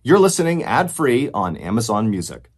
You're listening ad-free on Amazon Music.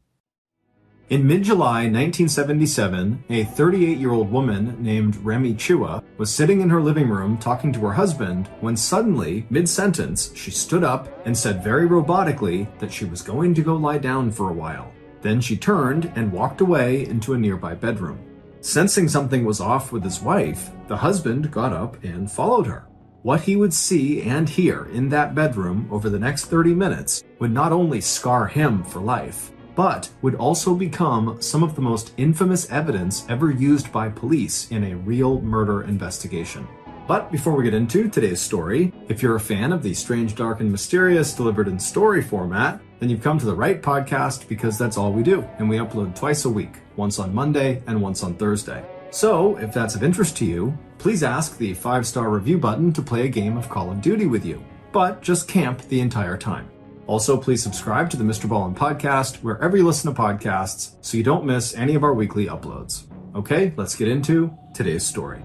In mid-July 1977, a 38-year-old woman named Remy Chua was sitting in her living room talking to her husband when suddenly, mid-sentence, she stood up and said very robotically that she was going to go lie down for a while. Then she turned and walked away into a nearby bedroom. Sensing something was off with his wife, the husband got up and followed her. What he would see and hear in that bedroom over the next 30 minutes would not only scar him for life, but would also become some of the most infamous evidence ever used by police in a real murder investigation. But before we get into today's story, if you're a fan of the strange, dark, and mysterious delivered in story format, then you've come to the right podcast because that's all we do, and we upload twice a week, once on Monday and once on Thursday. So, if that's of interest to you, please ask the 5-star review button to play a game of Call of Duty with you, but just camp the entire time. Also, please subscribe to the Mr Ballen Podcast wherever you listen to podcasts so you don't miss any of our weekly uploads. Okay, let's get into today's story.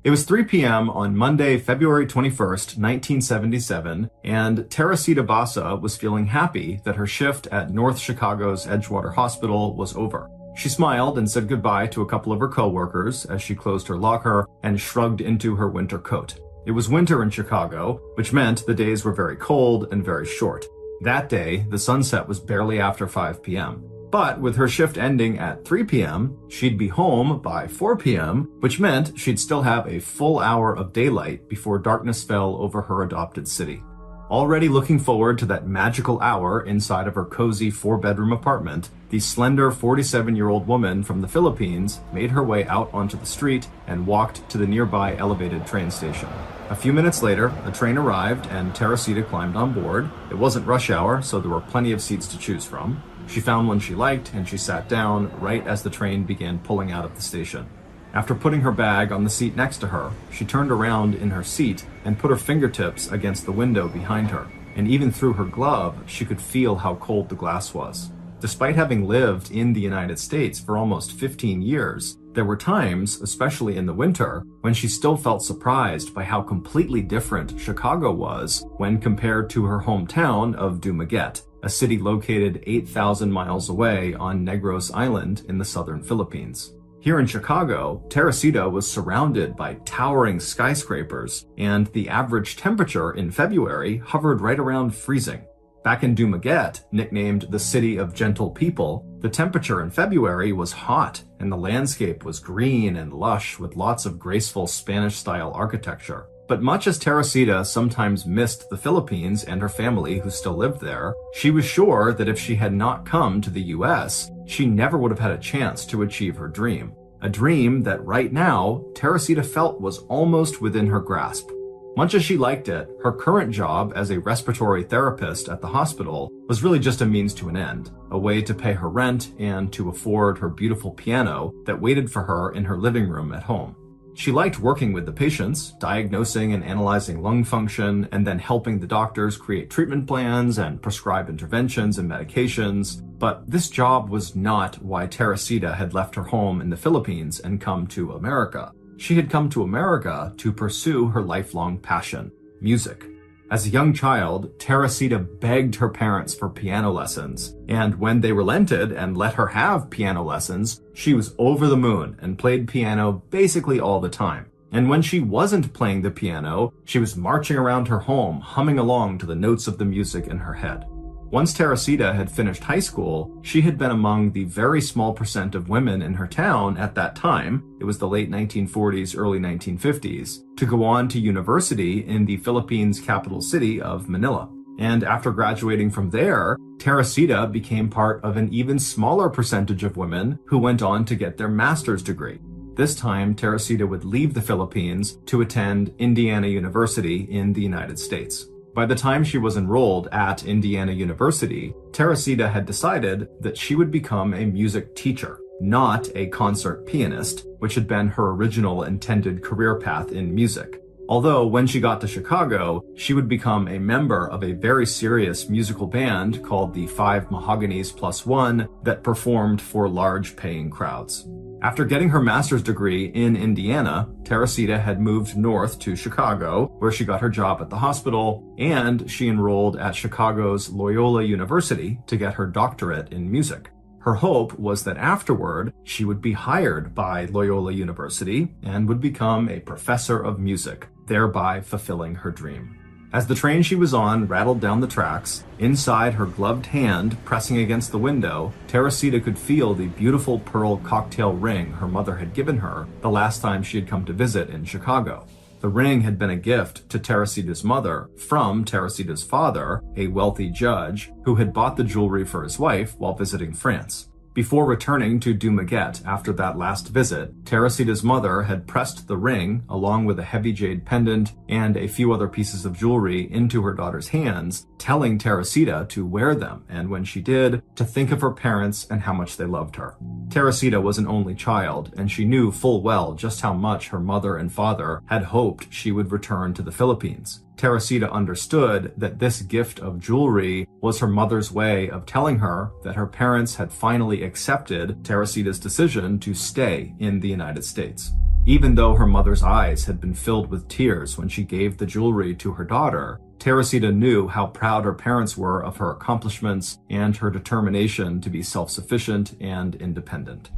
It was 3 p.m. on Monday, February 21st, 1977, and Teresita Basa was feeling happy that her shift at North Chicago's Edgewater Hospital was over. She smiled and said goodbye to a couple of her coworkers as she closed her locker and shrugged into her winter coat. It was winter in Chicago, which meant the days were very cold and very short. That day, the sunset was barely after 5 p.m. But with her shift ending at 3 p.m., she'd be home by 4 p.m., which meant she'd still have a full hour of daylight before darkness fell over her adopted city. Already looking forward to that magical hour inside of her cozy 4-bedroom apartment, the slender 47-year-old woman from the Philippines made her way out onto the street and walked to the nearby elevated train station. A few minutes later, a train arrived and Teresita climbed on board. It wasn't rush hour, so there were plenty of seats to choose from. She found one she liked and she sat down right as the train began pulling out of the station. After putting her bag on the seat next to her, she turned around in her seat and put her fingertips against the window behind her, and even through her glove, she could feel how cold the glass was. Despite having lived in the United States for almost 15 years, there were times, especially in the winter, when she still felt surprised by how completely different Chicago was when compared to her hometown of Dumaguete, a city located 8,000 miles away on Negros Island in the southern Philippines. Here in Chicago, Teresita was surrounded by towering skyscrapers, and the average temperature in February hovered right around freezing. Back in Dumaguete, nicknamed the City of Gentle People, the temperature in February was hot, and the landscape was green and lush with lots of graceful Spanish-style architecture. But much as Teresita sometimes missed the Philippines and her family who still lived there, she was sure that if she had not come to the US, she never would have had a chance to achieve her dream. A dream that right now, Teresita felt was almost within her grasp. Much as she liked it, her current job as a respiratory therapist at the hospital was really just a means to an end, a way to pay her rent and to afford her beautiful piano that waited for her in her living room at home. She liked working with the patients, diagnosing and analyzing lung function, and then helping the doctors create treatment plans and prescribe interventions and medications. But this job was not why Teresita had left her home in the Philippines and come to America. She had come to America to pursue her lifelong passion, music. As a young child, Teresita begged her parents for piano lessons, and when they relented and let her have piano lessons, she was over the moon and played piano basically all the time. And when she wasn't playing the piano, she was marching around her home, humming along to the notes of the music in her head. Once Teresita had finished high school, she had been among the very small percent of women in her town at that time, it was the late 1940s, early 1950s, to go on to university in the Philippines' capital city of Manila. And after graduating from there, Teresita became part of an even smaller percentage of women who went on to get their master's degree. This time, Teresita would leave the Philippines to attend Indiana University in the United States. By the time she was enrolled at Indiana University, Teresita had decided that she would become a music teacher, not a concert pianist, which had been her original intended career path in music. Although when she got to Chicago, she would become a member of a very serious musical band called the Five Mahoganies Plus One that performed for large paying crowds. After getting her master's degree in Indiana, Teresita had moved north to Chicago, where she got her job at the hospital, and she enrolled at Chicago's Loyola University to get her doctorate in music. Her hope was that afterward, she would be hired by Loyola University and would become a professor of music, thereby fulfilling her dream. As the train she was on rattled down the tracks, inside her gloved hand pressing against the window, Teresita could feel the beautiful pearl cocktail ring her mother had given her the last time she had come to visit in Chicago. The ring had been a gift to Teresita's mother from Teresita's father, a wealthy judge, who had bought the jewelry for his wife while visiting France. Before returning to Dumaguete after that last visit, Teresita's mother had pressed the ring, along with a heavy jade pendant and a few other pieces of jewelry, into her daughter's hands, telling Teresita to wear them, and when she did, to think of her parents and how much they loved her. Teresita was an only child, and she knew full well just how much her mother and father had hoped she would return to the Philippines. Teresita understood that this gift of jewelry was her mother's way of telling her that her parents had finally accepted Teresita's decision to stay in the United States. Even though her mother's eyes had been filled with tears when she gave the jewelry to her daughter, Teresita knew how proud her parents were of her accomplishments and her determination to be self-sufficient and independent.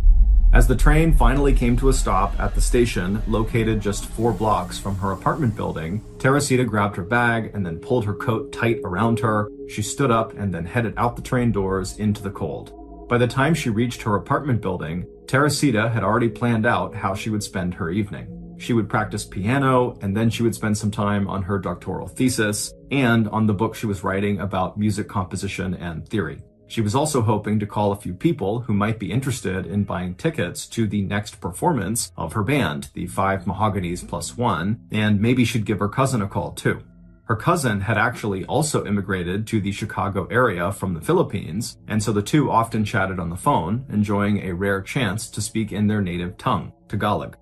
As the train finally came to a stop at the station, located just 4 blocks from her apartment building, Teresita grabbed her bag and then pulled her coat tight around her. She stood up and then headed out the train doors into the cold. By the time she reached her apartment building, Teresita had already planned out how she would spend her evening. She would practice piano, and then she would spend some time on her doctoral thesis and on the book she was writing about music composition and theory. She was also hoping to call a few people who might be interested in buying tickets to the next performance of her band, the 5 Mahoganies Plus One, and maybe she'd give her cousin a call too. Her cousin had actually also immigrated to the Chicago area from the Philippines, and so the two often chatted on the phone, enjoying a rare chance to speak in their native tongue, Tagalog.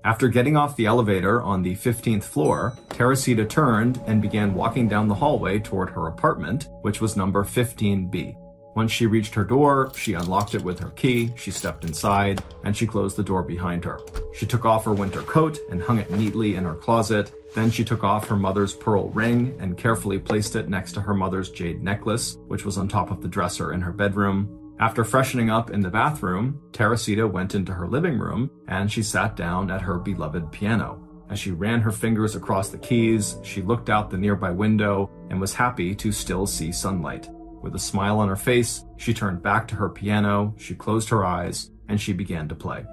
After getting off the elevator on the 15th floor, Teresita turned and began walking down the hallway toward her apartment, which was number 15B. Once she reached her door, she unlocked it with her key, she stepped inside, and she closed the door behind her. She took off her winter coat and hung it neatly in her closet. Then she took off her mother's pearl ring and carefully placed it next to her mother's jade necklace, which was on top of the dresser in her bedroom. After freshening up in the bathroom, Teresita went into her living room and she sat down at her beloved piano. As she ran her fingers across the keys, she looked out the nearby window and was happy to still see sunlight. With a smile on her face, she turned back to her piano, she closed her eyes, and she began to play.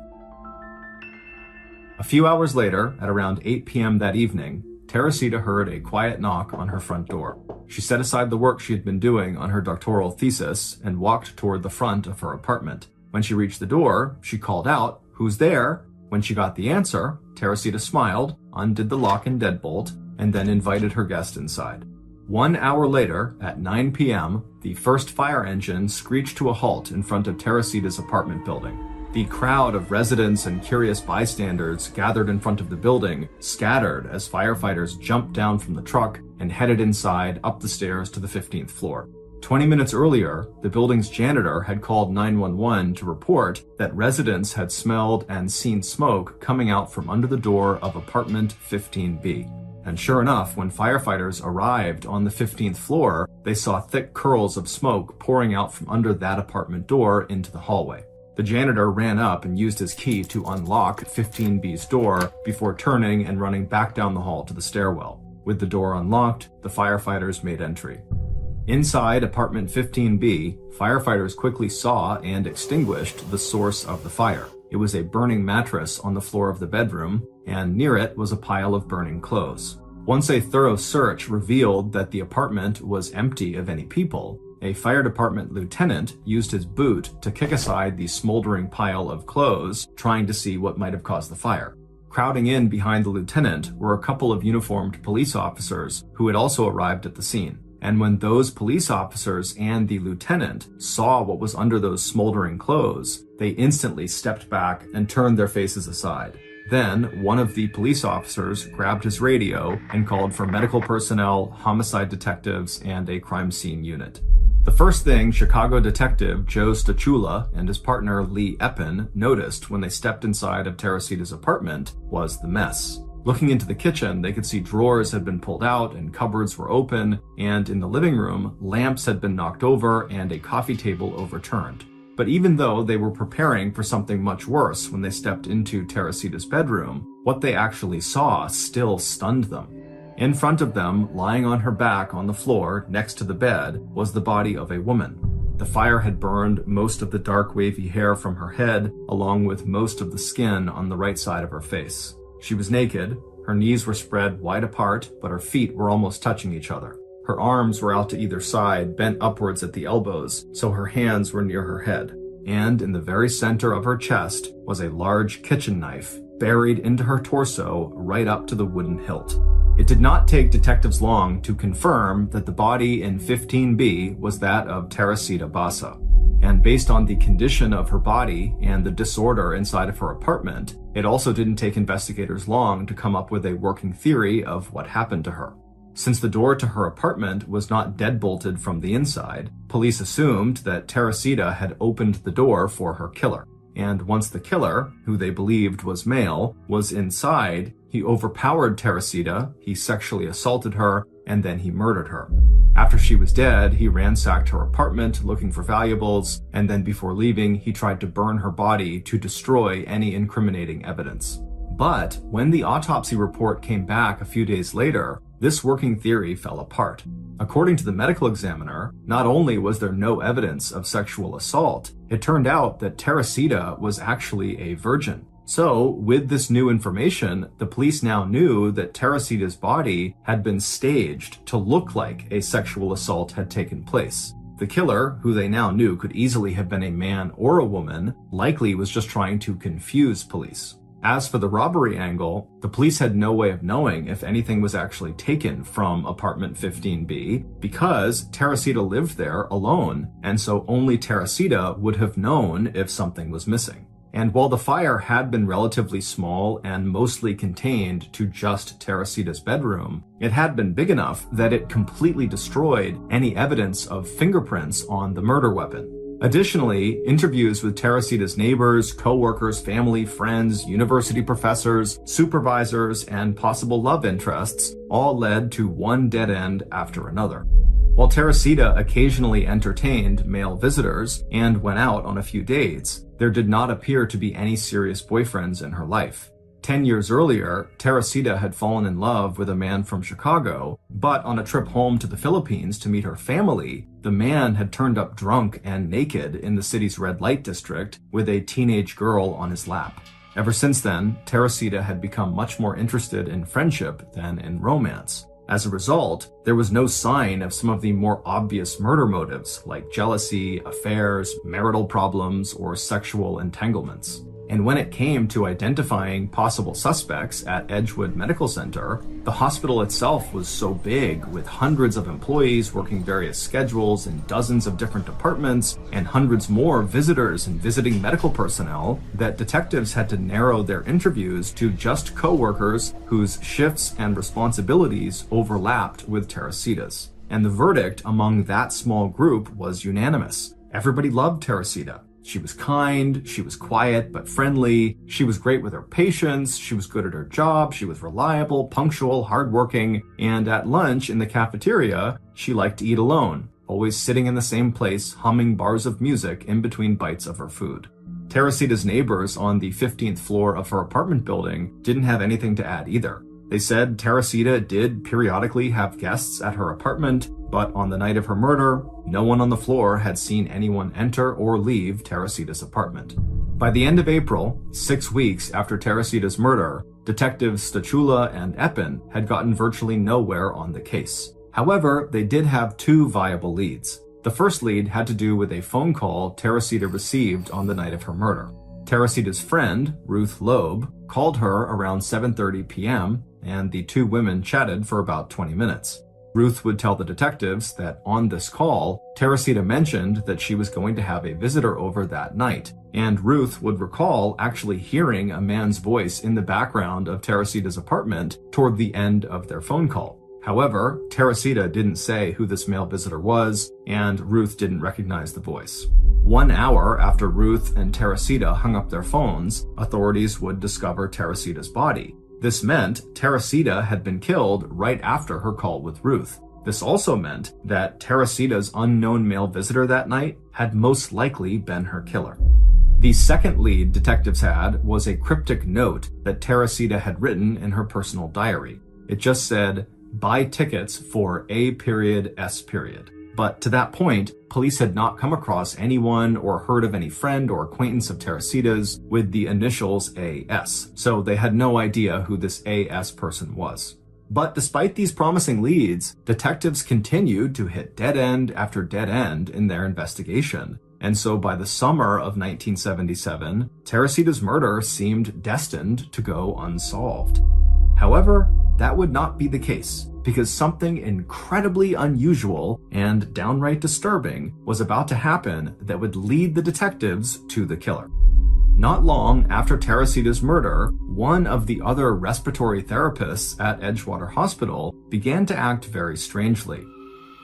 A few hours later, at around 8 p.m. that evening, Teresita heard a quiet knock on her front door. She set aside the work she had been doing on her doctoral thesis and walked toward the front of her apartment. When she reached the door, she called out, "Who's there?" When she got the answer, Teresita smiled, undid the lock and deadbolt, and then invited her guest inside. 1 hour later, at 9 p.m., the first fire engine screeched to a halt in front of Teresita's apartment building. The crowd of residents and curious bystanders gathered in front of the building scattered as firefighters jumped down from the truck and headed inside up the stairs to the 15th floor. 20 minutes earlier, the building's janitor had called 911 to report that residents had smelled and seen smoke coming out from under the door of apartment 15B. And sure enough, when firefighters arrived on the 15th floor, they saw thick curls of smoke pouring out from under that apartment door into the hallway. The janitor ran up and used his key to unlock 15B's door before turning and running back down the hall to the stairwell. With the door unlocked, the firefighters made entry. Inside apartment 15B, firefighters quickly saw and extinguished the source of the fire. It was a burning mattress on the floor of the bedroom, and near it was a pile of burning clothes. Once a thorough search revealed that the apartment was empty of any people, a fire department lieutenant used his boot to kick aside the smoldering pile of clothes, trying to see what might have caused the fire. Crowding in behind the lieutenant were a couple of uniformed police officers who had also arrived at the scene. And when those police officers and the lieutenant saw what was under those smoldering clothes, they instantly stepped back and turned their faces aside. Then, one of the police officers grabbed his radio and called for medical personnel, homicide detectives, and a crime scene unit. The first thing Chicago detective Joe Stachula and his partner Lee Eppen noticed when they stepped inside of Teresita's apartment was the mess. Looking into the kitchen, they could see drawers had been pulled out and cupboards were open, and in the living room, lamps had been knocked over and a coffee table overturned. But even though they were preparing for something much worse when they stepped into Teresita's bedroom, what they actually saw still stunned them. In front of them, lying on her back on the floor next to the bed, was the body of a woman. The fire had burned most of the dark wavy hair from her head, along with most of the skin on the right side of her face. She was naked, her knees were spread wide apart, but her feet were almost touching each other. Her arms were out to either side, bent upwards at the elbows, so her hands were near her head. And in the very center of her chest was a large kitchen knife, buried into her torso right up to the wooden hilt. It did not take detectives long to confirm that the body in 15B was that of Teresita Basa. And based on the condition of her body and the disorder inside of her apartment, it also didn't take investigators long to come up with a working theory of what happened to her. Since the door to her apartment was not deadbolted from the inside, police assumed that Teresita had opened the door for her killer. And once the killer, who they believed was male, was inside, he overpowered Teresita, he sexually assaulted her, and then he murdered her. After she was dead, he ransacked her apartment looking for valuables, and then before leaving, he tried to burn her body to destroy any incriminating evidence. But when the autopsy report came back a few days later, this working theory fell apart. According to the medical examiner, not only was there no evidence of sexual assault, it turned out that Teresita was actually a virgin. So, with this new information, the police now knew that Teresita's body had been staged to look like a sexual assault had taken place. The killer, who they now knew could easily have been a man or a woman, likely was just trying to confuse police. As for the robbery angle, the police had no way of knowing if anything was actually taken from apartment 15B because Teresita lived there alone, and so only Teresita would have known if something was missing. And while the fire had been relatively small and mostly contained to just Teresita's bedroom, it had been big enough that it completely destroyed any evidence of fingerprints on the murder weapon. Additionally, interviews with Teresita's neighbors, co-workers, family, friends, university professors, supervisors, and possible love interests all led to one dead end after another. While Teresita occasionally entertained male visitors and went out on a few dates, there did not appear to be any serious boyfriends in her life. 10 years earlier, Teresita had fallen in love with a man from Chicago, but on a trip home to the Philippines to meet her family, the man had turned up drunk and naked in the city's red light district with a teenage girl on his lap. Ever since then, Teresita had become much more interested in friendship than in romance. As a result, there was no sign of some of the more obvious murder motives like jealousy, affairs, marital problems, or sexual entanglements. And when it came to identifying possible suspects at Edgewood Medical Center, the hospital itself was so big, with hundreds of employees working various schedules in dozens of different departments, and hundreds more visitors and visiting medical personnel, that detectives had to narrow their interviews to just co-workers whose shifts and responsibilities overlapped with Teresita's. And the verdict among that small group was unanimous. Everybody loved Teresita. She was kind, she was quiet but friendly, she was great with her patients, she was good at her job, she was reliable, punctual, hardworking, and at lunch in the cafeteria, she liked to eat alone, always sitting in the same place, humming bars of music in between bites of her food. Teresita's neighbors on the 15th floor of her apartment building didn't have anything to add either. They said Teresita did periodically have guests at her apartment, but on the night of her murder, no one on the floor had seen anyone enter or leave Teresita's apartment. By the end of April, 6 weeks after Teresita's murder, detectives Stachula and Eppen had gotten virtually nowhere on the case. However, they did have two viable leads. The first lead had to do with a phone call Teresita received on the night of her murder. Teresita's friend, Ruth Loeb, called her around 7:30 p.m., and the two women chatted for about 20 minutes. Ruth would tell the detectives that on this call, Teresita mentioned that she was going to have a visitor over that night, and Ruth would recall actually hearing a man's voice in the background of Teresita's apartment toward the end of their phone call. However, Teresita didn't say who this male visitor was, and Ruth didn't recognize the voice. 1 hour after Ruth and Teresita hung up their phones, authorities would discover Teresita's body. This meant Teresita had been killed right after her call with Ruth. This also meant that Teresita's unknown male visitor that night had most likely been her killer. The second lead detectives had was a cryptic note that Teresita had written in her personal diary. It just said, "Buy tickets for A.S." But to that point, police had not come across anyone or heard of any friend or acquaintance of Teresita's with the initials A.S., so they had no idea who this A.S. person was. But despite these promising leads, detectives continued to hit dead end after dead end in their investigation. And so by the summer of 1977, Teresita's murder seemed destined to go unsolved. However, that would not be the case, because something incredibly unusual and downright disturbing was about to happen that would lead the detectives to the killer. Not long after Teresita's murder, one of the other respiratory therapists at Edgewater Hospital began to act very strangely.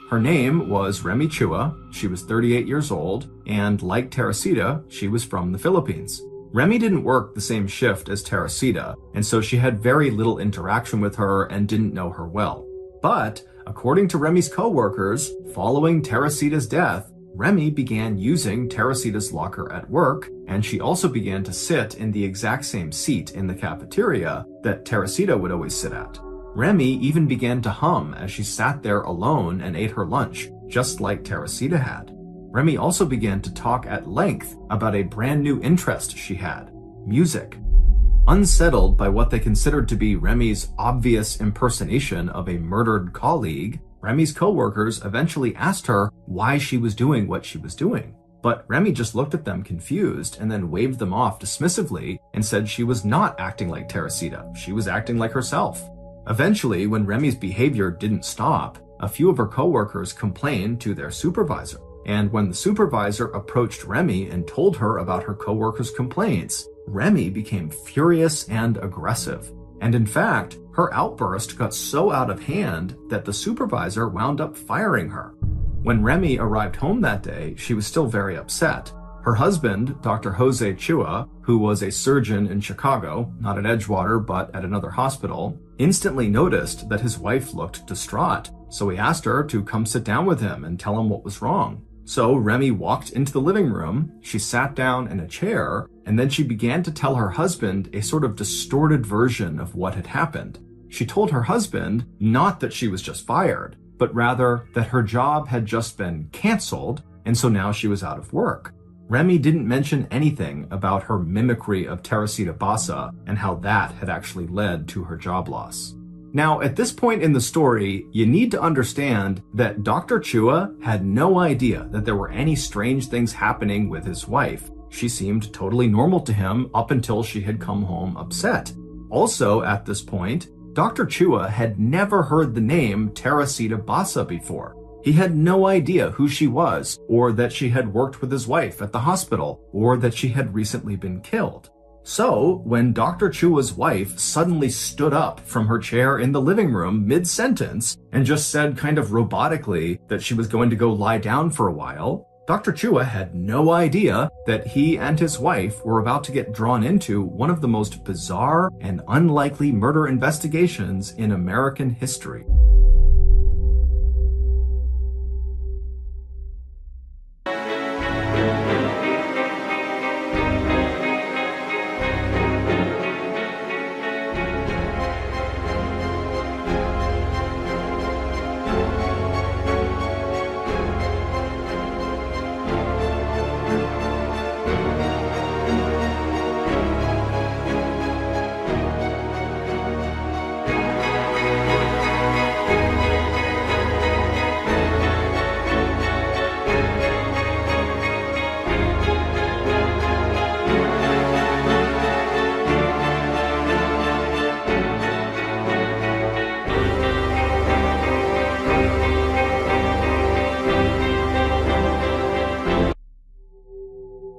Her name was Remy Chua, she was 38 years old, and like Teresita, she was from the Philippines. Remy didn't work the same shift as Teresita, and so she had very little interaction with her and didn't know her well. But, according to Remy's co-workers, following Teresita's death, Remy began using Teresita's locker at work, and she also began to sit in the exact same seat in the cafeteria that Teresita would always sit at. Remy even began to hum as she sat there alone and ate her lunch, just like Teresita had. Remy also began to talk at length about a brand new interest she had, music. Unsettled by what they considered to be Remy's obvious impersonation of a murdered colleague, Remy's coworkers eventually asked her why she was doing what she was doing. But Remy just looked at them confused and then waved them off dismissively and said she was not acting like Teresita, she was acting like herself. Eventually, when Remy's behavior didn't stop, a few of her coworkers complained to their supervisor. And when the supervisor approached Remy and told her about her coworkers' complaints, Remy became furious and aggressive. And in fact, her outburst got so out of hand that the supervisor wound up firing her. When Remy arrived home that day, she was still very upset. Her husband, Dr. Jose Chua, who was a surgeon in Chicago, not at Edgewater but at another hospital, instantly noticed that his wife looked distraught. So he asked her to come sit down with him and tell him what was wrong. So Remy walked into the living room, she sat down in a chair, and then she began to tell her husband a sort of distorted version of what had happened. She told her husband not that she was just fired, but rather that her job had just been canceled, and so now she was out of work. Remy didn't mention anything about her mimicry of Teresita Basa and how that had actually led to her job loss. Now, at this point in the story, you need to understand that Dr. Chua had no idea that there were any strange things happening with his wife. She seemed totally normal to him up until she had come home upset. Also, at this point, Dr. Chua had never heard the name Teresita Basa before. He had no idea who she was, or that she had worked with his wife at the hospital, or that she had recently been killed. So, when Dr. Chua's wife suddenly stood up from her chair in the living room mid-sentence and just said kind of robotically that she was going to go lie down for a while, Dr. Chua had no idea that he and his wife were about to get drawn into one of the most bizarre and unlikely murder investigations in American history.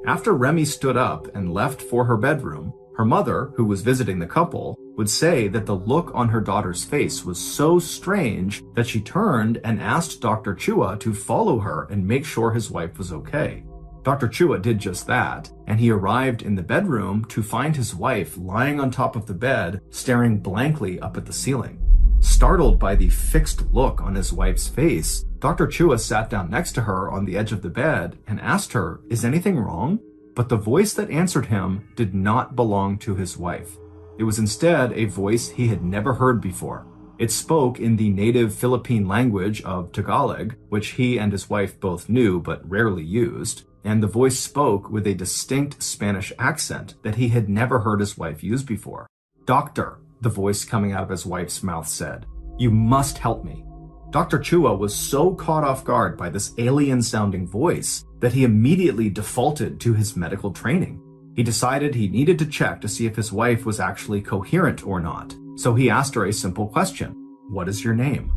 After Remy stood up and left for her bedroom, Her mother, who was visiting the couple, would say that the look on her daughter's face was so strange that she turned and asked Dr. Chua to follow her and make sure his wife was okay. Dr. Chua did just that, and he arrived in the bedroom to find his wife lying on top of the bed, staring blankly up at the ceiling. Startled by the fixed look on his wife's face, Dr. Chua sat down next to her on the edge of the bed and asked her, "Is anything wrong?" But the voice that answered him did not belong to his wife. It was instead a voice he had never heard before. It spoke in the native Philippine language of Tagalog, which he and his wife both knew but rarely used, and the voice spoke with a distinct Spanish accent that he had never heard his wife use before. "Doctor," the voice coming out of his wife's mouth said, "you must help me." Dr. Chua was so caught off guard by this alien-sounding voice that he immediately defaulted to his medical training. He decided he needed to check to see if his wife was actually coherent or not, so he asked her a simple question: "What is your name?"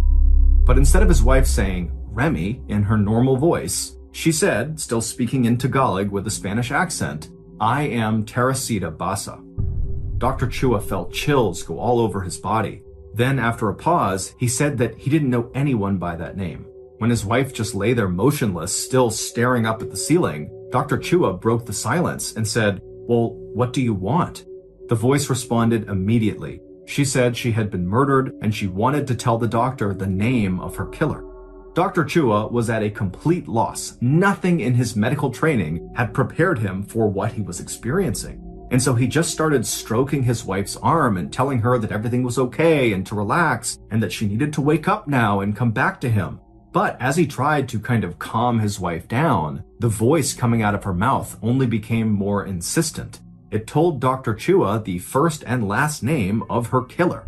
But instead of his wife saying Remy in her normal voice, she said, still speaking in Tagalog with a Spanish accent, "I am Teresita Basa." Dr. Chua felt chills go all over his body. Then, after a pause, he said that he didn't know anyone by that name. When his wife just lay there motionless, still staring up at the ceiling, Dr. Chua broke the silence and said, "Well, what do you want?" The voice responded immediately. She said she had been murdered and she wanted to tell the doctor the name of her killer. Dr. Chua was at a complete loss. Nothing in his medical training had prepared him for what he was experiencing. And so he just started stroking his wife's arm and telling her that everything was okay and to relax and that she needed to wake up now and come back to him. But as he tried to kind of calm his wife down, the voice coming out of her mouth only became more insistent. It told Dr. Chua the first and last name of her killer.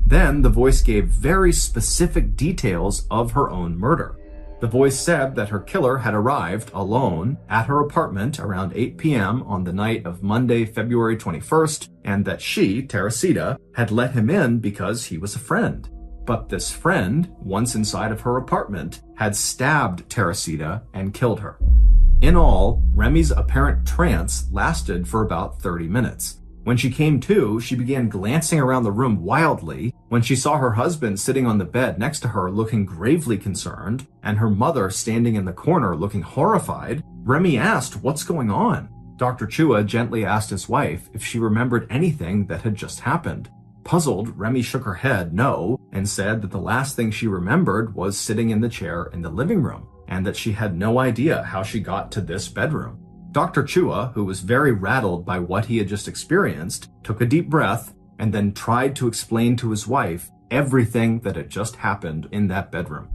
Then the voice gave very specific details of her own murder. The voice said that her killer had arrived alone at her apartment around 8 p.m. on the night of Monday, February 21st, and that she, Teresita, had let him in because he was a friend. But this friend, once inside of her apartment, had stabbed Teresita and killed her. In all, Remy's apparent trance lasted for about 30 minutes. When she came to, she began glancing around the room wildly when she saw her husband sitting on the bed next to her looking gravely concerned, and her mother standing in the corner looking horrified. Remy asked, "What's going on?" Dr. Chua gently asked his wife if she remembered anything that had just happened. Puzzled, Remy shook her head no, and said that the last thing she remembered was sitting in the chair in the living room, and that she had no idea how she got to this bedroom. Dr. Chua, who was very rattled by what he had just experienced, took a deep breath and then tried to explain to his wife everything that had just happened in that bedroom.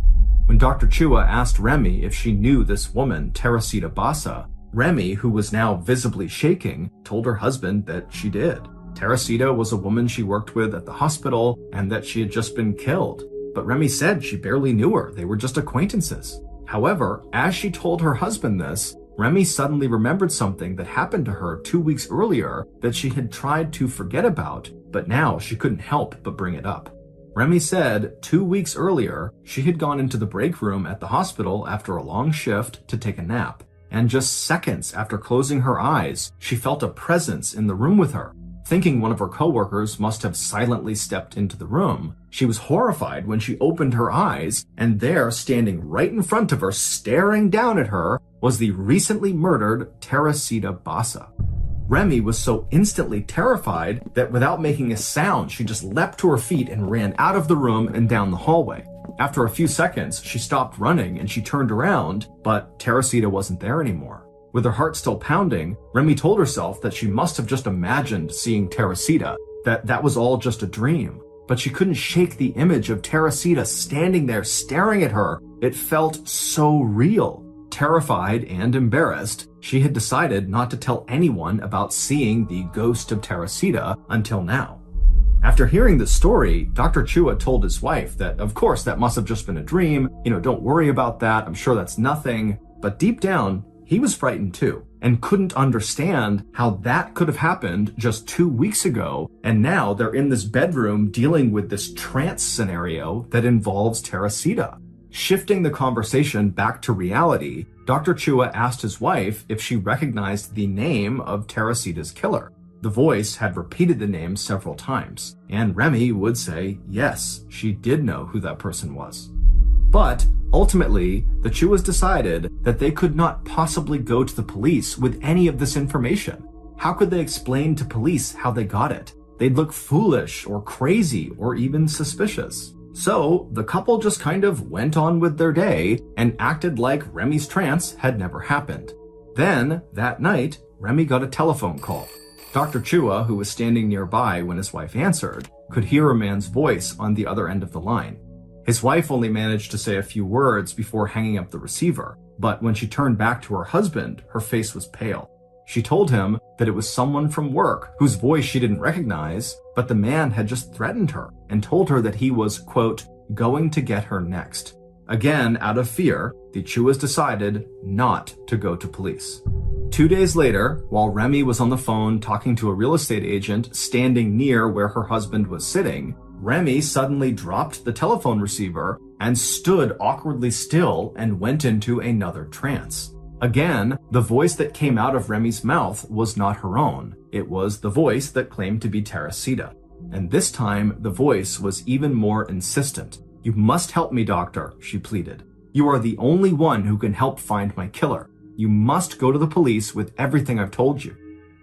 When Dr. Chua asked Remy if she knew this woman, Teresita Basa, Remy, who was now visibly shaking, told her husband that she did. Teresita was a woman she worked with at the hospital and that she had just been killed. But Remy said she barely knew her, they were just acquaintances. However, as she told her husband this, Remy suddenly remembered something that happened to her 2 weeks earlier that she had tried to forget about, but now she couldn't help but bring it up. Remy said 2 weeks earlier, she had gone into the break room at the hospital after a long shift to take a nap, and just seconds after closing her eyes, she felt a presence in the room with her. Thinking one of her coworkers must have silently stepped into the room, she was horrified when she opened her eyes, and there, standing right in front of her, staring down at her, was the recently murdered Teresita Basa. Remy was so instantly terrified that without making a sound, she just leapt to her feet and ran out of the room and down the hallway. After a few seconds, she stopped running and she turned around, but Teresita wasn't there anymore. With her heart still pounding, Remy told herself that she must have just imagined seeing Teresita, that was all just a dream. But she couldn't shake the image of Teresita standing there staring at her. It felt so real. Terrified and embarrassed, she had decided not to tell anyone about seeing the ghost of Teresita until now. After hearing this story, Dr. Chua told his wife that, of course, that must have just been a dream. Don't worry about that. I'm sure that's nothing. But deep down, he was frightened too, and couldn't understand how that could have happened just 2 weeks ago, and now they're in this bedroom dealing with this trance scenario that involves Teresita. Shifting the conversation back to reality, Dr. Chua asked his wife if she recognized the name of Teresita's killer. The voice had repeated the name several times, and Remy would say, yes, she did know who that person was. But ultimately, the Chuas decided that they could not possibly go to the police with any of this information. How could they explain to police how they got it? They'd look foolish or crazy or even suspicious. So the couple just kind of went on with their day and acted like Remy's trance had never happened. Then, that night, Remy got a telephone call. Dr. Chua, who was standing nearby when his wife answered, could hear a man's voice on the other end of the line. His wife only managed to say a few words before hanging up the receiver, but when she turned back to her husband, her face was pale. She told him that it was someone from work whose voice she didn't recognize, but the man had just threatened her and told her that he was, quote, going to get her next. Again, out of fear, the Chuas decided not to go to police. 2 days later, while Remy was on the phone talking to a real estate agent standing near where her husband was sitting, Remy suddenly dropped the telephone receiver and stood awkwardly still and went into another trance. Again, the voice that came out of Remy's mouth was not her own. It was the voice that claimed to be Teresita. And this time, the voice was even more insistent. You must help me, doctor, she pleaded. You are the only one who can help find my killer. You must go to the police with everything I've told you.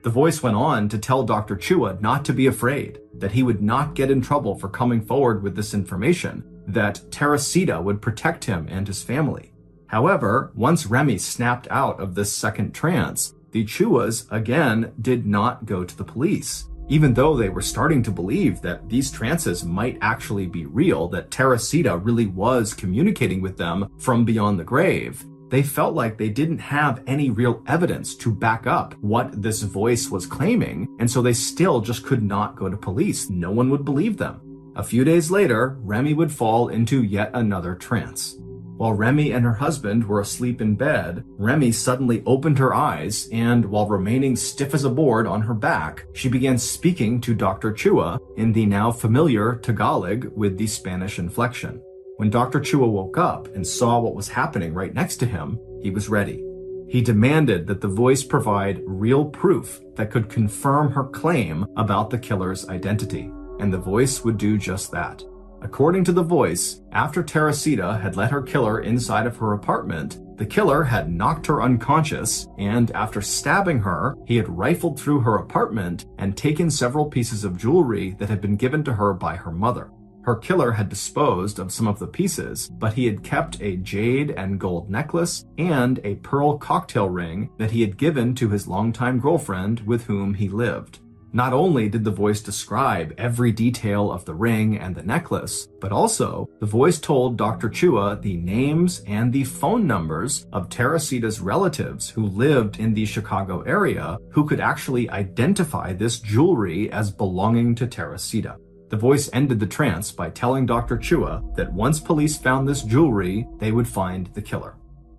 The voice went on to tell Dr. Chua not to be afraid, that he would not get in trouble for coming forward with this information, that Teresita would protect him and his family. However, once Remy snapped out of this second trance, the Chuas again did not go to the police. Even though they were starting to believe that these trances might actually be real, that Teresita really was communicating with them from beyond the grave, they felt like they didn't have any real evidence to back up what this voice was claiming, and so they still just could not go to police. No one would believe them. A few days later, Remy would fall into yet another trance. While Remy and her husband were asleep in bed, Remy suddenly opened her eyes, and while remaining stiff as a board on her back, she began speaking to Dr. Chua in the now familiar Tagalog with the Spanish inflection. When Dr. Chua woke up and saw what was happening right next to him, he was ready. He demanded that the voice provide real proof that could confirm her claim about the killer's identity, and the voice would do just that. According to the voice, after Teresita had let her killer inside of her apartment, the killer had knocked her unconscious, and after stabbing her, he had rifled through her apartment and taken several pieces of jewelry that had been given to her by her mother. Her killer had disposed of some of the pieces, but he had kept a jade and gold necklace and a pearl cocktail ring that he had given to his longtime girlfriend with whom he lived. Not only did the voice describe every detail of the ring and the necklace, but also the voice told Dr. Chua the names and the phone numbers of Teresita's relatives who lived in the Chicago area who could actually identify this jewelry as belonging to Teresita. The voice ended the trance by telling Dr. Chua that once police found this jewelry, they would find the killer.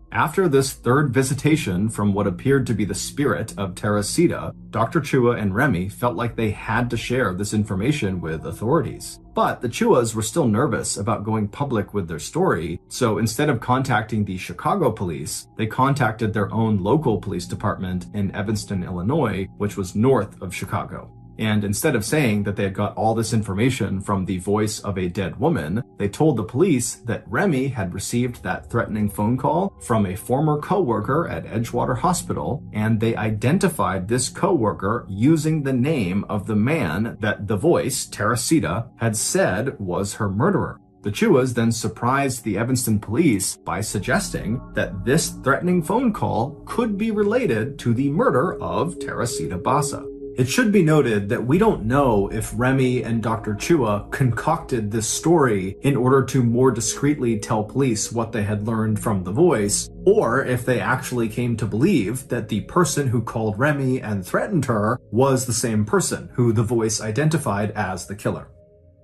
After this third visitation from what appeared to be the spirit of Teresita, Dr. Chua and Remy felt like they had to share this information with authorities. But the Chuas were still nervous about going public with their story, so instead of contacting the Chicago police, they contacted their own local police department in Evanston, Illinois, which was north of Chicago. And instead of saying that they had got all this information from the voice of a dead woman, they told the police that Remy had received that threatening phone call from a former coworker at Edgewater Hospital, and they identified this coworker using the name of the man that the voice, Teresita, had said was her murderer. The Chuas then surprised the Evanston police by suggesting that this threatening phone call could be related to the murder of Teresita Basa. It should be noted that we don't know if Remy and Dr. Chua concocted this story in order to more discreetly tell police what they had learned from the voice, or if they actually came to believe that the person who called Remy and threatened her was the same person who the voice identified as the killer.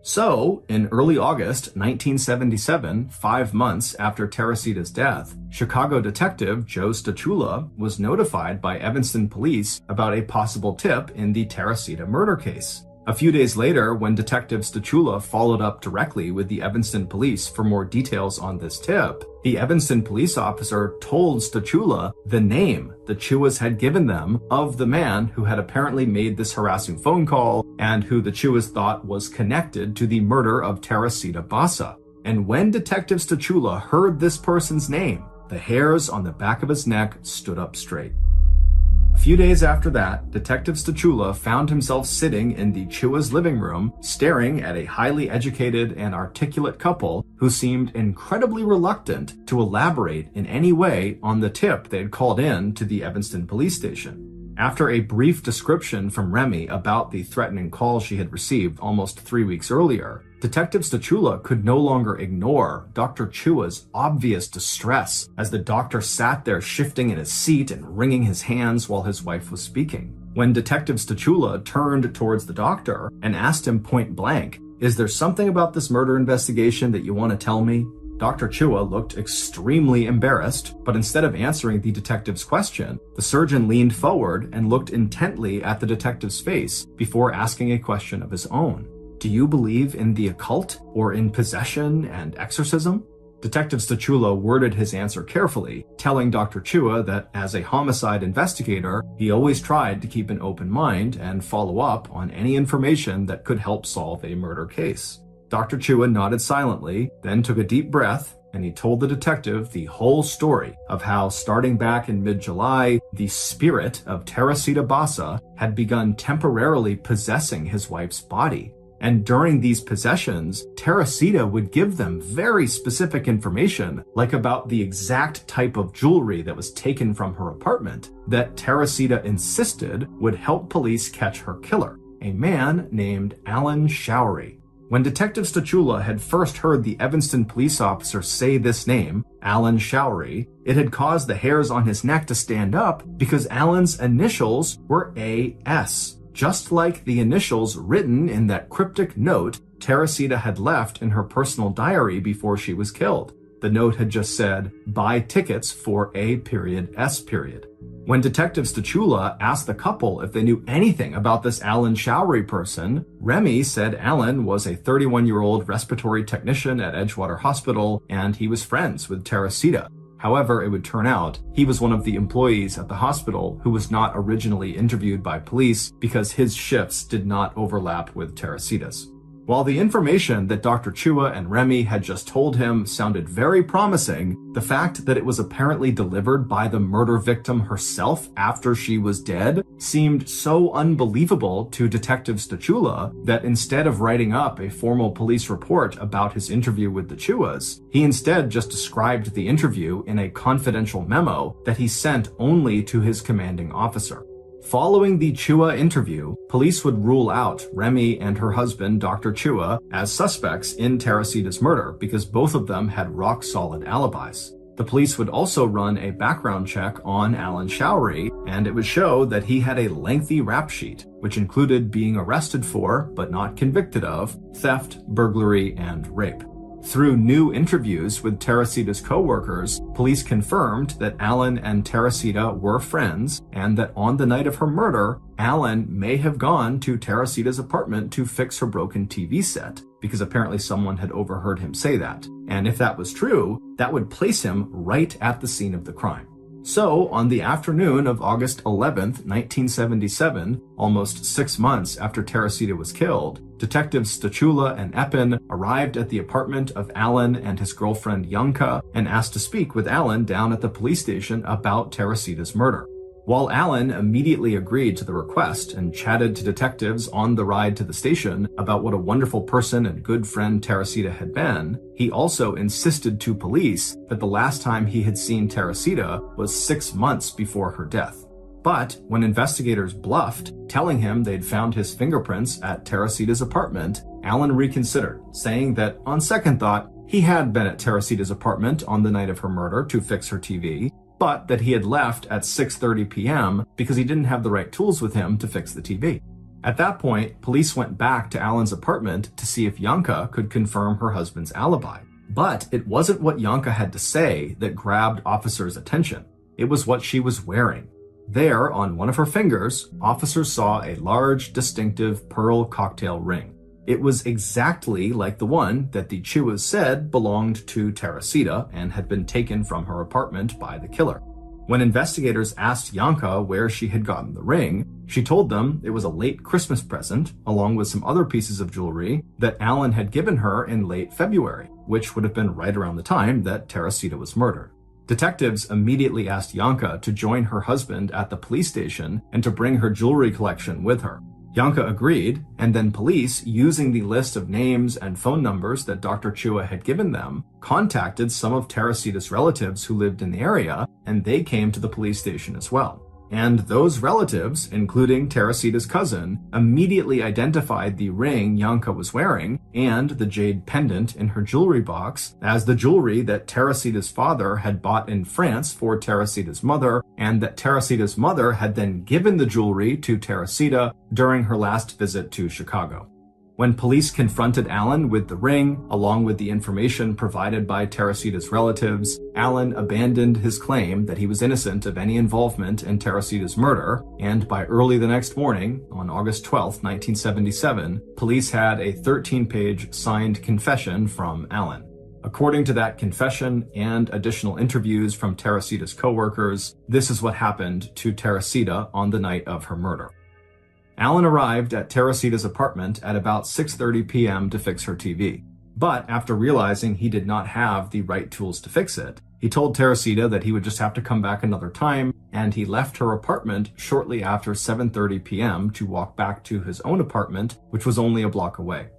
So, in early August 1977, 5 months after Teresita's death, Chicago detective Joe Stachula was notified by Evanston police about a possible tip in the Teresita murder case. A few days later, when Detective Stachula followed up directly with the Evanston police for more details on this tip, the Evanston police officer told Stachula the name the Chuas had given them of the man who had apparently made this harassing phone call and who the Chuas thought was connected to the murder of Teresita Basa. And when Detective Stachula heard this person's name, the hairs on the back of his neck stood up straight. A few days after that, Detective Stachula found himself sitting in the Chua's living room, staring at a highly educated and articulate couple who seemed incredibly reluctant to elaborate in any way on the tip they had called in to the Evanston police station. After a brief description from Remy about the threatening call she had received almost 3 weeks earlier, Detective Stachula could no longer ignore Dr. Chua's obvious distress as the doctor sat there shifting in his seat and wringing his hands while his wife was speaking. When Detective Stachula turned towards the doctor and asked him point blank, "Is there something about this murder investigation that you want to tell me?" Dr. Chua looked extremely embarrassed, but instead of answering the detective's question, the surgeon leaned forward and looked intently at the detective's face before asking a question of his own. "Do you believe in the occult or in possession and exorcism?" Detective Stachula worded his answer carefully, telling Dr. Chua that as a homicide investigator, he always tried to keep an open mind and follow up on any information that could help solve a murder case. Dr. Chua nodded silently, then took a deep breath, and he told the detective the whole story of how, starting back in mid-July, the spirit of Teresita Basa had begun temporarily possessing his wife's body. And during these possessions, Teresita would give them very specific information, like about the exact type of jewelry that was taken from her apartment, that Teresita insisted would help police catch her killer, a man named Alan Showery. When Detective Stachula had first heard the Evanston police officer say this name, Alan Showery, it had caused the hairs on his neck to stand up because Alan's initials were A.S., just like the initials written in that cryptic note Teresita had left in her personal diary before she was killed. The note had just said, "Buy tickets for A.S." When Detective Stachula asked the couple if they knew anything about this Alan Showery person, Remy said Alan was a 31-year-old respiratory technician at Edgewater Hospital and he was friends with Teresita. However, it would turn out he was one of the employees at the hospital who was not originally interviewed by police because his shifts did not overlap with Teresita's. While the information that Dr. Chua and Remy had just told him sounded very promising, the fact that it was apparently delivered by the murder victim herself after she was dead seemed so unbelievable to Detective Stachula that instead of writing up a formal police report about his interview with the Chuas, he instead just described the interview in a confidential memo that he sent only to his commanding officer. Following the Chua interview, police would rule out Remy and her husband, Dr. Chua, as suspects in Teresita's murder because both of them had rock-solid alibis. The police would also run a background check on Alan Showery, and it would show that he had a lengthy rap sheet, which included being arrested for, but not convicted of, theft, burglary, and rape. Through new interviews with Teresita's co-workers, police confirmed that Alan and Teresita were friends and that on the night of her murder, Alan may have gone to Teresita's apartment to fix her broken TV set, because apparently someone had overheard him say that. And if that was true, that would place him right at the scene of the crime. So, on the afternoon of August 11th, 1977, almost 6 months after Teresita was killed, Detectives Stachula and Eppin arrived at the apartment of Alan and his girlfriend Yanka and asked to speak with Alan down at the police station about Teresita's murder. While Alan immediately agreed to the request and chatted to detectives on the ride to the station about what a wonderful person and good friend Teresita had been, he also insisted to police that the last time he had seen Teresita was 6 months before her death. But when investigators bluffed, telling him they'd found his fingerprints at Teresita's apartment, Alan reconsidered, saying that on second thought, he had been at Teresita's apartment on the night of her murder to fix her TV, but that he had left at 6:30 p.m. because he didn't have the right tools with him to fix the TV. At that point, police went back to Alan's apartment to see if Yanka could confirm her husband's alibi. But it wasn't what Yanka had to say that grabbed officers' attention. It was what she was wearing. There, on one of her fingers, officers saw a large, distinctive pearl cocktail ring. It was exactly like the one that the Chuas said belonged to Teresita and had been taken from her apartment by the killer. When investigators asked Yanka where she had gotten the ring, she told them it was a late Christmas present, along with some other pieces of jewelry that Alan had given her in late February, which would have been right around the time that Teresita was murdered. Detectives immediately asked Yanka to join her husband at the police station and to bring her jewelry collection with her. Yanka agreed, and then police, using the list of names and phone numbers that Dr. Chua had given them, contacted some of Teresita's relatives who lived in the area, and they came to the police station as well. And those relatives, including Teresita's cousin, immediately identified the ring Yanka was wearing and the jade pendant in her jewelry box as the jewelry that Teresita's father had bought in France for Teresita's mother, and that Teresita's mother had then given the jewelry to Teresita during her last visit to Chicago. When police confronted Alan with the ring, along with the information provided by Teresita's relatives, Alan abandoned his claim that he was innocent of any involvement in Teresita's murder, and by early the next morning, on August 12, 1977, police had a 13-page signed confession from Alan. According to that confession and additional interviews from Teresita's co-workers, this is what happened to Teresita on the night of her murder. Alan arrived at Teresita's apartment at about 6:30 p.m. to fix her TV. But after realizing he did not have the right tools to fix it, he told Teresita that he would just have to come back another time, and he left her apartment shortly after 7:30 p.m. to walk back to his own apartment, which was only a block away.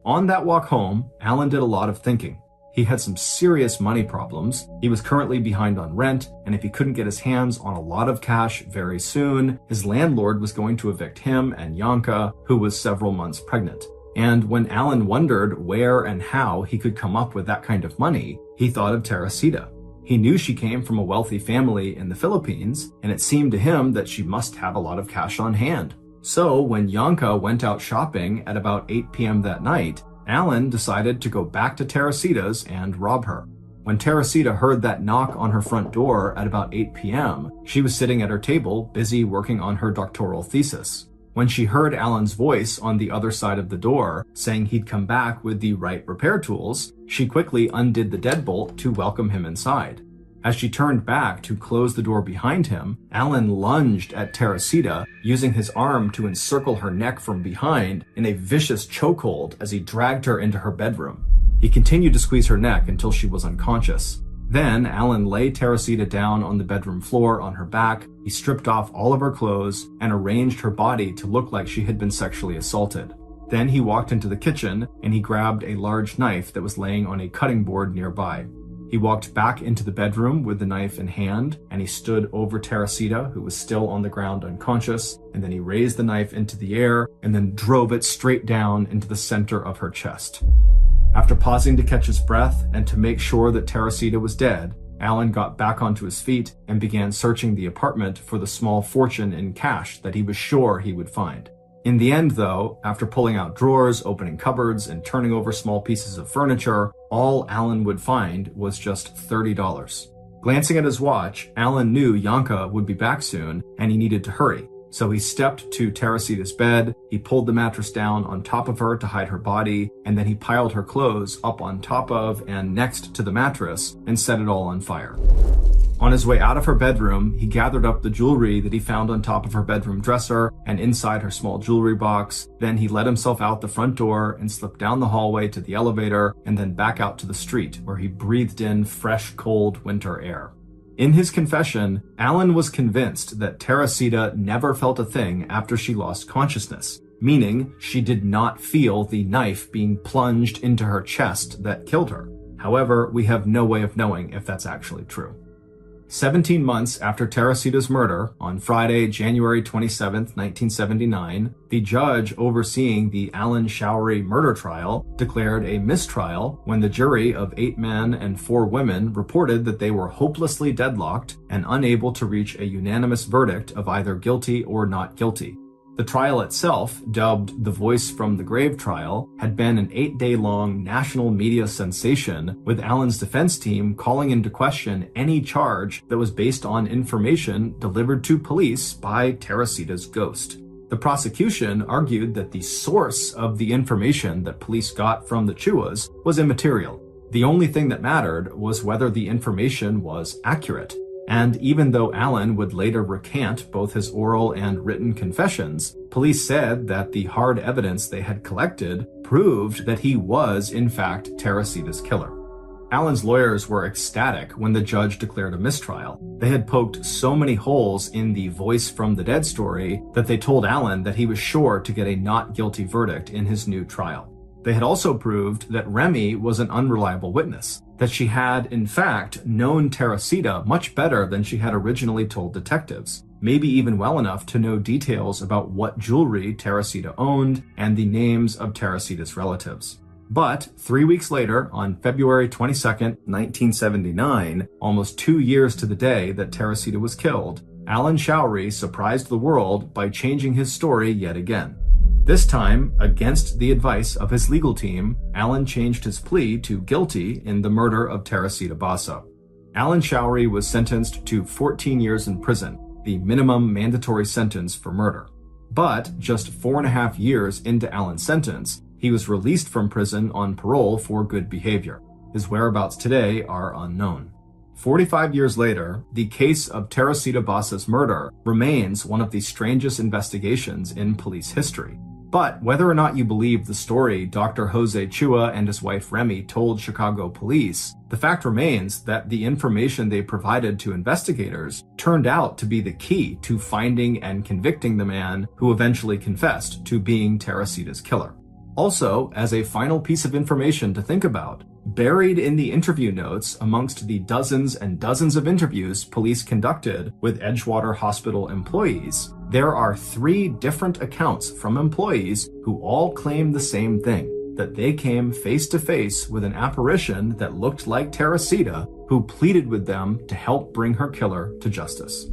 On that walk home, Alan did a lot of thinking. He had some serious money problems. He was currently behind on rent, and if he couldn't get his hands on a lot of cash very soon, his landlord was going to evict him and Yanka, who was several months pregnant. And when Alan wondered where and how he could come up with that kind of money, he thought of Teresita. He knew she came from a wealthy family in the Philippines, and it seemed to him that she must have a lot of cash on hand. So when Yanka went out shopping at about 8 p.m. that night, Alan decided to go back to Teresita's and rob her. When Teresita heard that knock on her front door at about 8 p.m., she was sitting at her table, busy working on her doctoral thesis. When she heard Alan's voice on the other side of the door, saying he'd come back with the right repair tools, she quickly undid the deadbolt to welcome him inside. As she turned back to close the door behind him, Alan lunged at Teresita, using his arm to encircle her neck from behind in a vicious chokehold as he dragged her into her bedroom. He continued to squeeze her neck until she was unconscious. Then Alan lay Teresita down on the bedroom floor on her back. He stripped off all of her clothes and arranged her body to look like she had been sexually assaulted. Then he walked into the kitchen and he grabbed a large knife that was laying on a cutting board nearby. He walked back into the bedroom with the knife in hand, and he stood over Teresita, who was still on the ground unconscious, and then he raised the knife into the air and then drove it straight down into the center of her chest. After pausing to catch his breath and to make sure that Teresita was dead, Alan got back onto his feet and began searching the apartment for the small fortune in cash that he was sure he would find. In the end, though, after pulling out drawers, opening cupboards, and turning over small pieces of furniture, all Alan would find was just $30. Glancing at his watch, Alan knew Yanka would be back soon, and he needed to hurry. So he stepped to Teresita's bed, he pulled the mattress down on top of her to hide her body, and then he piled her clothes up on top of and next to the mattress and set it all on fire. On his way out of her bedroom, he gathered up the jewelry that he found on top of her bedroom dresser and inside her small jewelry box. Then he let himself out the front door and slipped down the hallway to the elevator and then back out to the street where he breathed in fresh, cold winter air. In his confession, Alan was convinced that Teresita never felt a thing after she lost consciousness, meaning she did not feel the knife being plunged into her chest that killed her. However, we have no way of knowing if that's actually true. 17 months after Teresita's murder, on Friday, January 27, 1979, the judge overseeing the Alan Showery murder trial declared a mistrial when the jury of 8 men and 4 women reported that they were hopelessly deadlocked and unable to reach a unanimous verdict of either guilty or not guilty. The trial itself, dubbed the Voice from the Grave trial, had been an 8-day-long national media sensation, with Allen's defense team calling into question any charge that was based on information delivered to police by Teresita's ghost. The prosecution argued that the source of the information that police got from the Chuas was immaterial. The only thing that mattered was whether the information was accurate. And even though Allen would later recant both his oral and written confessions, police said that the hard evidence they had collected proved that he was, in fact, Teresita's killer. Allen's lawyers were ecstatic when the judge declared a mistrial. They had poked so many holes in the Voice from the Dead story that they told Allen that he was sure to get a not guilty verdict in his new trial. They had also proved that Remy was an unreliable witness, that she had, in fact, known Teresita much better than she had originally told detectives, maybe even well enough to know details about what jewelry Teresita owned and the names of Teresita's relatives. But 3 weeks later, on February 22nd, 1979, almost 2 years to the day that Teresita was killed, Allen Showery surprised the world by changing his story yet again. This time, against the advice of his legal team, Allen changed his plea to guilty in the murder of Teresita Basa. Allen Showery was sentenced to 14 years in prison, the minimum mandatory sentence for murder. But just 4.5 years into Allen's sentence, he was released from prison on parole for good behavior. His whereabouts today are unknown. 45 years later, the case of Teresita Basa's murder remains one of the strangest investigations in police history. But whether or not you believe the story Dr. Jose Chua and his wife Remy told Chicago police, the fact remains that the information they provided to investigators turned out to be the key to finding and convicting the man who eventually confessed to being Teresita's killer. Also, as a final piece of information to think about, buried in the interview notes amongst the dozens and dozens of interviews police conducted with Edgewater Hospital employees, there are 3 different accounts from employees who all claim the same thing, that they came face to face with an apparition that looked like Teresita, who pleaded with them to help bring her killer to justice.